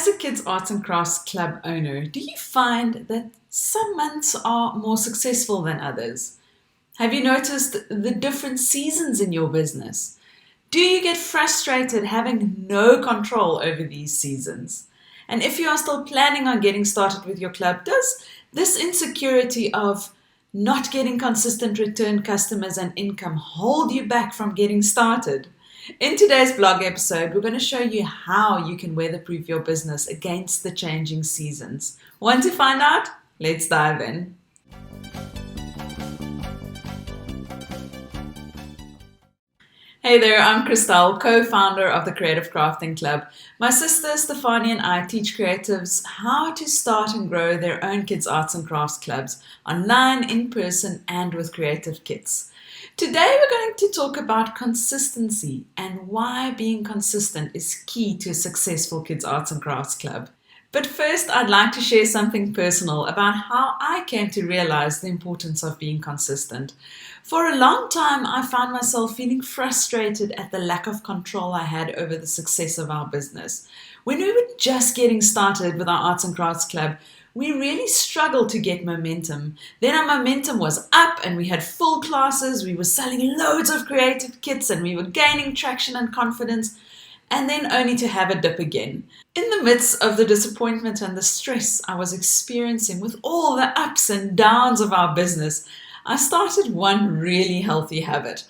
As a kids' arts and crafts club owner, do you find that some months are more successful than others? Have you noticed the different seasons in your business? Do you get frustrated having no control over these seasons? And if you are still planning on getting started with your club, does this insecurity of not getting consistent return customers and income hold you back from getting started? In today's blog episode, we're going to show you how you can weatherproof your business against the changing seasons. Want to find out? Let's dive in. Hey there, I'm Christelle, co-founder of the Creative Crafting Club. My sister Stefanie and I teach creatives how to start and grow their own kids' arts and crafts clubs, online, in person, and with creative kits. Today we're going to talk about consistency and why being consistent is key to a successful kids' arts and crafts club. But first, I'd like to share something personal about how I came to realize the importance of being consistent. For a long time, I found myself feeling frustrated at the lack of control I had over the success of our business. When we were just getting started with our Arts and Crafts Club, we really struggled to get momentum. Then our momentum was up and we had full classes, we were selling loads of creative kits and we were gaining traction and confidence, and then only to have a dip again. In the midst of the disappointment and the stress I was experiencing with all the ups and downs of our business, I started one really healthy habit.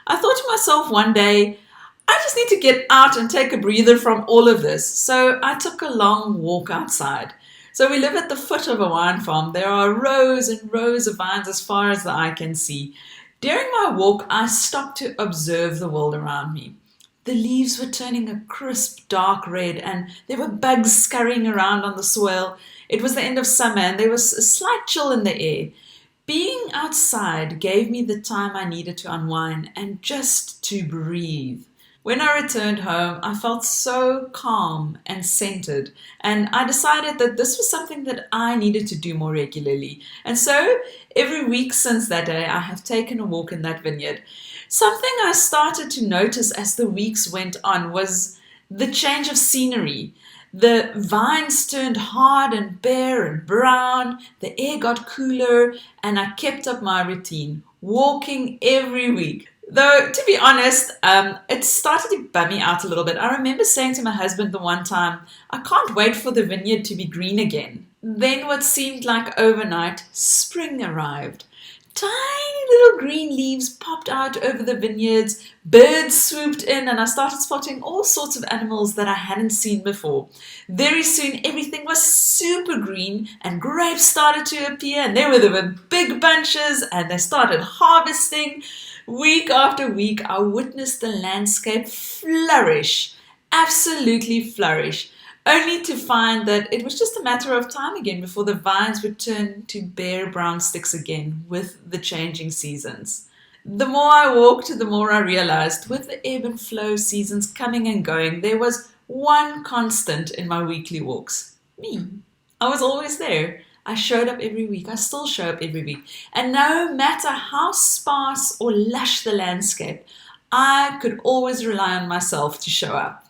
I thought to myself one day, I just need to get out and take a breather from all of this. So I took a long walk outside. So we live at the foot of a wine farm. There are rows and rows of vines as far as the eye can see. During my walk, I stopped to observe the world around me. The leaves were turning a crisp, dark red, and there were bugs scurrying around on the soil. It was the end of summer, and there was a slight chill in the air. Being outside gave me the time I needed to unwind and just to breathe. When I returned home, I felt so calm and centered, and I decided that this was something that I needed to do more regularly. And so, every week since that day, I have taken a walk in that vineyard. Something I started to notice as the weeks went on was the change of scenery. The vines turned hard and bare and brown, the air got cooler, and I kept up my routine, walking every week. Though, to be honest, it started to bum me out a little bit. I remember saying to my husband the one time, I can't wait for the vineyard to be green again. Then what seemed like overnight, spring arrived. Tiny little green leaves popped out over the vineyards, birds swooped in, and I started spotting all sorts of animals that I hadn't seen before. Very soon everything was super green and grapes started to appear, and there were big bunches and they started harvesting. Week after week I witnessed the landscape flourish, absolutely flourish. Only to find that it was just a matter of time again before the vines would turn to bare brown sticks again with the changing seasons. The more I walked, the more I realized with the ebb and flow seasons coming and going, there was one constant in my weekly walks. Me. I was always there. I showed up every week. I still show up every week. And no matter how sparse or lush the landscape, I could always rely on myself to show up.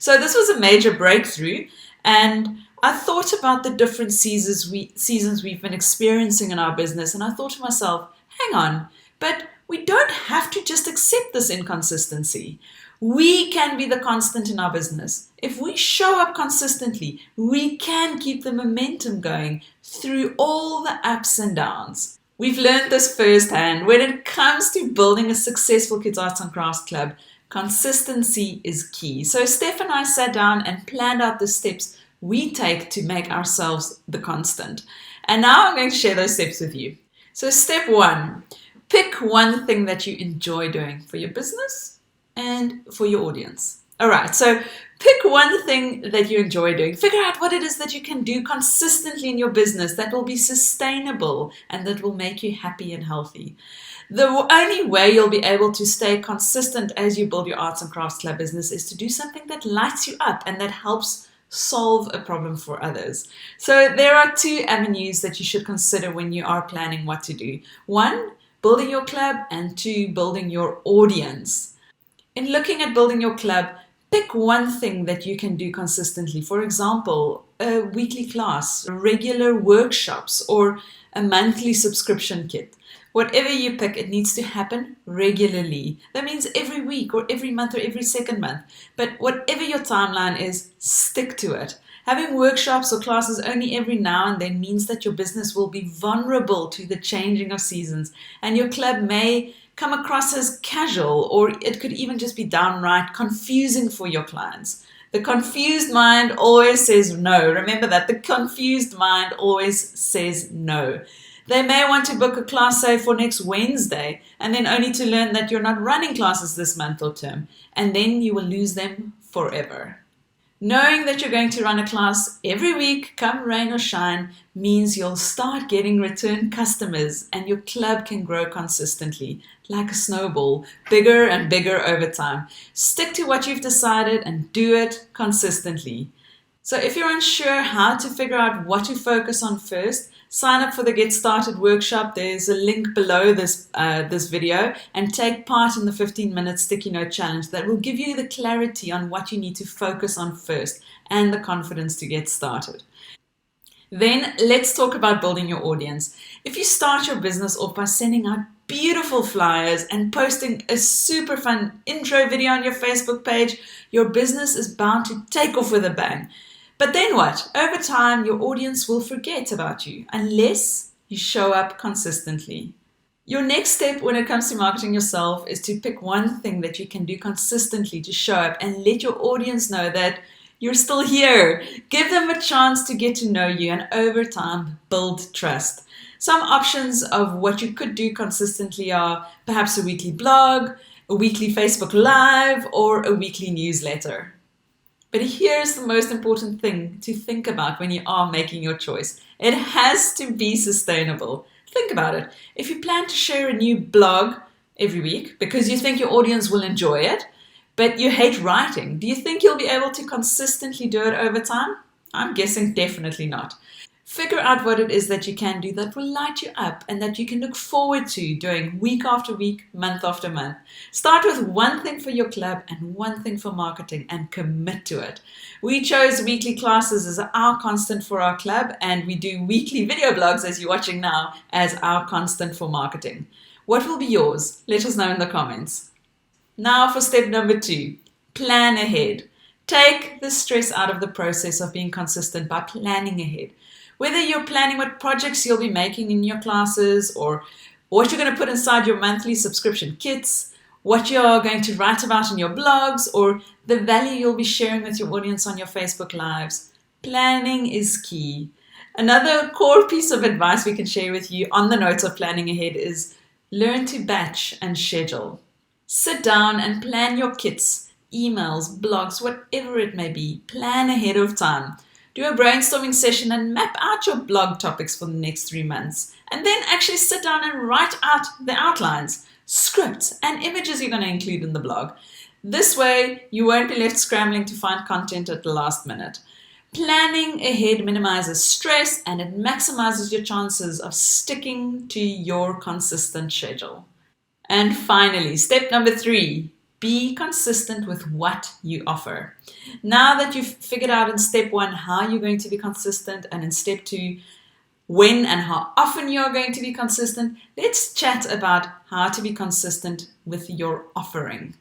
So this was a major breakthrough, and I thought about the different seasons we've been experiencing in our business, and I thought to myself, hang on, but we don't have to just accept this inconsistency. We can be the constant in our business. If we show up consistently, we can keep the momentum going through all the ups and downs. We've learned this firsthand. When it comes to building a successful Kids Arts and Crafts Club, consistency is key. So Steph and I sat down and planned out the steps we take to make ourselves the constant. And now I'm going to share those steps with you. So step 1, pick one thing that you enjoy doing for your business and for your audience. All right, so pick one thing that you enjoy doing. Figure out what it is that you can do consistently in your business that will be sustainable and that will make you happy and healthy. The only way you'll be able to stay consistent as you build your Arts and Crafts Club business is to do something that lights you up and that helps solve a problem for others. So there are 2 avenues that you should consider when you are planning what to do. 1, building your club, and 2, building your audience. In looking at building your club, Pick one thing that you can do consistently. For example, a weekly class, regular workshops, or a monthly subscription kit. Whatever you pick, it needs to happen regularly. That means every week or every month or every second month. But whatever your timeline is, stick to it. Having workshops or classes only every now and then means that your business will be vulnerable to the changing of seasons, and your club may come across as casual, or it could even just be downright confusing for your clients. The confused mind always says no. Remember that. The confused mind always says no. They may want to book a class, say, for next Wednesday, and then only to learn that you're not running classes this month or term, and then you will lose them forever. Knowing that you're going to run a class every week, come rain or shine, means you'll start getting return customers and your club can grow consistently, like a snowball, bigger and bigger over time. Stick to what you've decided and do it consistently. So if you're unsure how to figure out what to focus on first, sign up for the Get Started workshop. There's a link below this video, and take part in the 15-minute sticky note challenge that will give you the clarity on what you need to focus on first and the confidence to get started. Then let's talk about building your audience. If you start your business off by sending out beautiful flyers and posting a super fun intro video on your Facebook page, your business is bound to take off with a bang. But then what? Over time, your audience will forget about you unless you show up consistently. Your next step when it comes to marketing yourself is to pick one thing that you can do consistently to show up and let your audience know that you're still here. Give them a chance to get to know you and over time build trust. Some options of what you could do consistently are perhaps a weekly blog, a weekly Facebook Live, or a weekly newsletter. But here's the most important thing to think about when you are making your choice. It has to be sustainable. Think about it. If you plan to share a new blog every week because you think your audience will enjoy it, but you hate writing, do you think you'll be able to consistently do it over time? I'm guessing definitely not. Figure out what it is that you can do that will light you up and that you can look forward to doing week after week, month after month. Start with one thing for your club and one thing for marketing and commit to it. We chose weekly classes as our constant for our club, and we do weekly video blogs, as you're watching now, as our constant for marketing. What will be yours? Let us know in the comments. Now for step number 2, plan ahead. Take the stress out of the process of being consistent by planning ahead. Whether you're planning what projects you'll be making in your classes, or what you're going to put inside your monthly subscription kits, what you're going to write about in your blogs, or the value you'll be sharing with your audience on your Facebook Lives, planning is key. Another core piece of advice we can share with you on the notes of planning ahead is learn to batch and schedule. Sit down and plan your kits, emails, blogs, whatever it may be. Plan ahead of time. Do a brainstorming session and map out your blog topics for the next 3 months. And then actually sit down and write out the outlines, scripts, and images you're going to include in the blog. This way, you won't be left scrambling to find content at the last minute. Planning ahead minimizes stress and it maximizes your chances of sticking to your consistent schedule. And finally, step number 3. Be consistent with what you offer. Now that you've figured out in step 1 how you're going to be consistent, and in step 2 when and how often you're going to be consistent, let's chat about how to be consistent with your offering.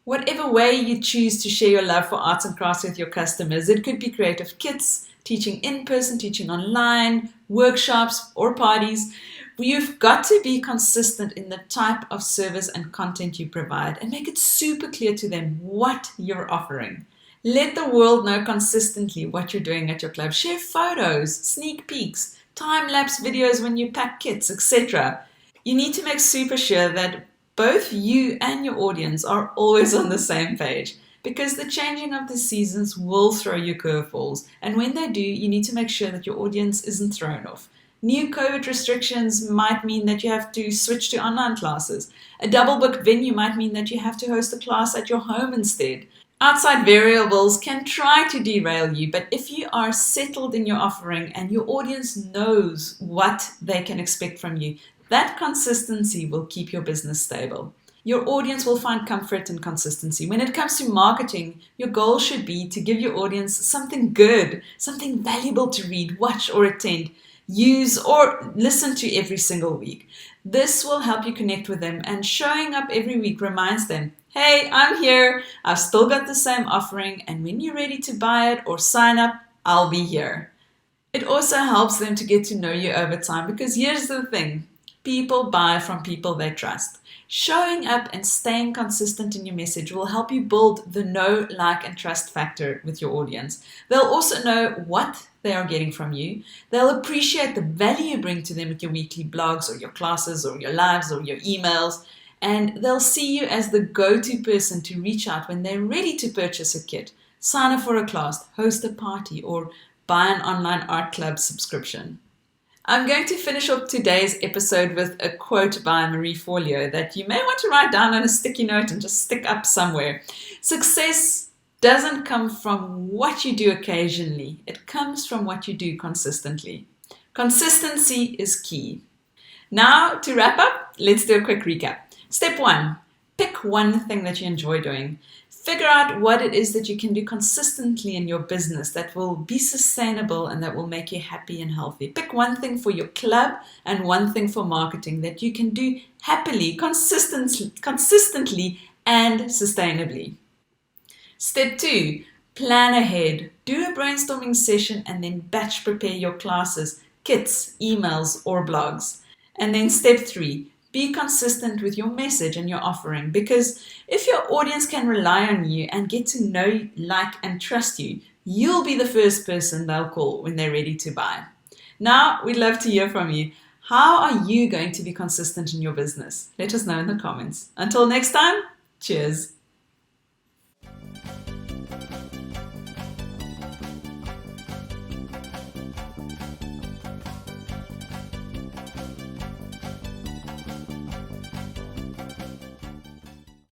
Whatever way you choose to share your love for arts and crafts with your customers, it could be creative kits, teaching in person, teaching online, workshops, or parties. You've got to be consistent in the type of service and content you provide and make it super clear to them what you're offering. Let the world know consistently what you're doing at your club. Share photos, sneak peeks, time-lapse videos when you pack kits, etc. You need to make super sure that both you and your audience are always on the same page, because the changing of the seasons will throw you curveballs, and when they do, you need to make sure that your audience isn't thrown off. New COVID restrictions might mean that you have to switch to online classes. A double booked venue might mean that you have to host a class at your home instead. Outside variables can try to derail you, but if you are settled in your offering and your audience knows what they can expect from you, that consistency will keep your business stable. Your audience will find comfort in consistency. When it comes to marketing, your goal should be to give your audience something good, something valuable to read, watch, or attend, use, or listen to every single week. This will help you connect with them, and showing up every week reminds them, hey, I'm here, I've still got the same offering, and when you're ready to buy it or sign up, I'll be here. It also helps them to get to know you over time, because here's the thing: people buy from people they trust. Showing up and staying consistent in your message will help you build the know, like, and trust factor with your audience. They'll also know what they are getting from you. They'll appreciate the value you bring to them with your weekly blogs or your classes or your lives or your emails. And they'll see you as the go-to person to reach out when they're ready to purchase a kit, sign up for a class, host a party, or buy an online art club subscription. I'm going to finish off today's episode with a quote by Marie Forleo that you may want to write down on a sticky note and just stick up somewhere. Success doesn't come from what you do occasionally. It comes from what you do consistently. Consistency is key. Now, to wrap up, let's do a quick recap. Step 1, pick one thing that you enjoy doing. Figure out what it is that you can do consistently in your business that will be sustainable and that will make you happy and healthy. Pick one thing for your club and one thing for marketing that you can do happily, consistently, and sustainably. Step 2, plan ahead. Do a brainstorming session and then batch prepare your classes, kits, emails, or blogs. And then step 3, be consistent with your message and your offering, because if your audience can rely on you and get to know, like, and trust you, you'll be the first person they'll call when they're ready to buy. Now, we'd love to hear from you. How are you going to be consistent in your business? Let us know in the comments. Until next time, cheers.